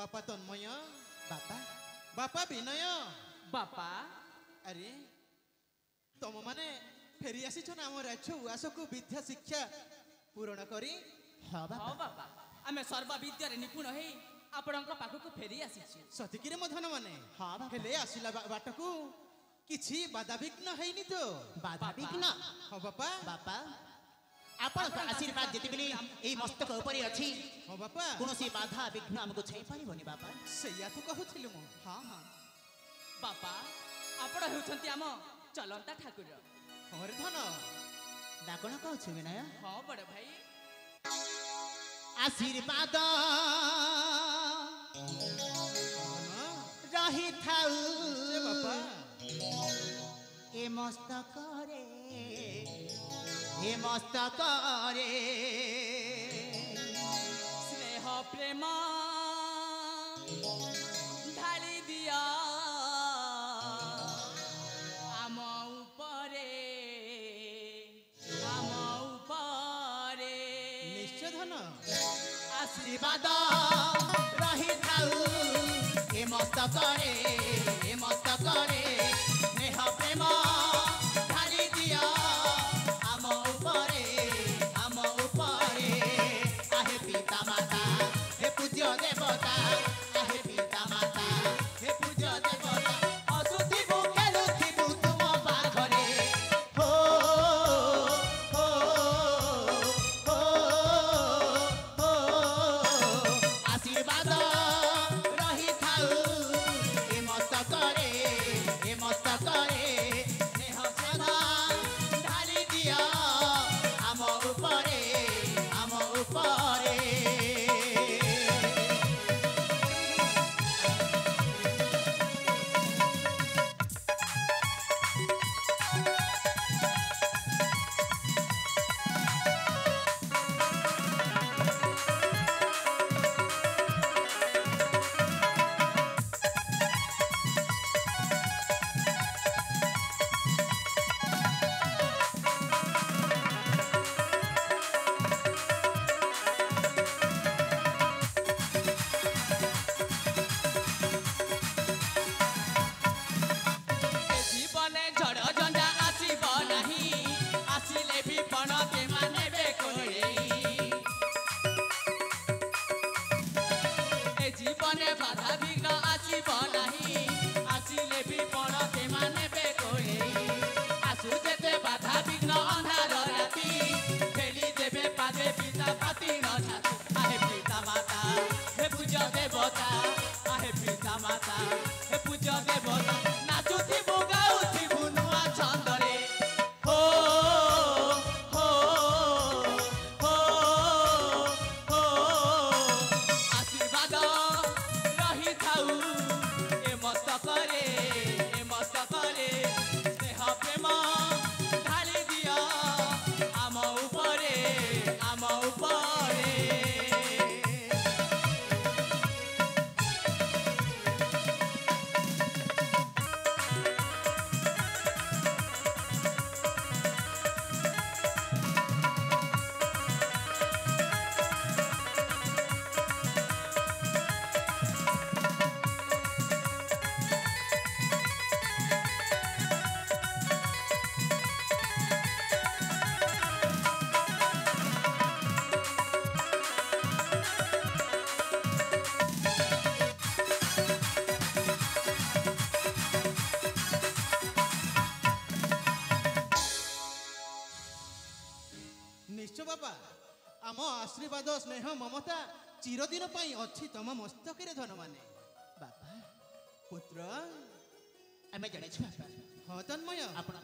बापा तन्मय बापा बापा विनय बापा अरे तुम माने फेरी आसी ना आम राज्य उआस को विद्या शिक्षा पूरण करी हाँ हाँ बापा बापा आमे सर्व विद्यारे निपुण हे आपणक पाखक फेरी आसीछु सतिकिरे मो धन माने हाँ बापा हेले आसिला बाटकू किछि बाधा विघ्न हैनी तो बाधा विघ्न हाँ बापा बापा आपण आशीर्वाद जेतेबेले एई मस्तक उपरे अछि हाँ बापा कोनोसी बाधा विघ्न हमको छई परिबनी बापा सैया तो कहूथिलु मो हाँ हाँ बापा आपण हेउछंती आम चलंता ठाकुर हमारे धन डाकण कहछु विनय हाँ बड़ भाई आशीर्वाद धन रही थाउ से बापा ए मस्तक रे स्नेह प्रेम ढाली दिया आम उपरे निश्चय धन आशीर्वाद रही थाउ ए मस्तक रे स्नेह प्रेम ढाली दिया आम उपरे आहे पिता माता हे पूज्य देवता आहे पिता माता हे पूज्य देवता असुथिबु खेलुथिबु तुम पाखरे हो हो हो हो आशीर्वाद रही थाउ ए मस्तक रे स्नेह प्रेम ढाली दिया आम उपरे जीवने झड़ झंझा आसीब नहीं आसिले भी पण के मानेबे कोई ए जीवने बाधा विघ्न आसीब नहीं आसिले भी पण के मानेबे कोई आसु जेते बाधा विघ्न अंधार राती खेली देबे पादे पिता पाती न छाती आहे पिता माता हे पूज्य देवता आहे पिता माता हे पूज्य देवता नाचुथिबु गाउथिबु नुआ छंदरे हो हो हो हो आशीर्वाद रही थाउ ए मस्तक रे स्नेह प्रेम ढाली दिया आम उपरे निश्चय बापा आम आशीर्वाद स्नेह ममता चिरदिन पाई अच्छी तम मस्तक रे धन माने बापा पुत्र आमे जणे छु हाँ तन्मय आपण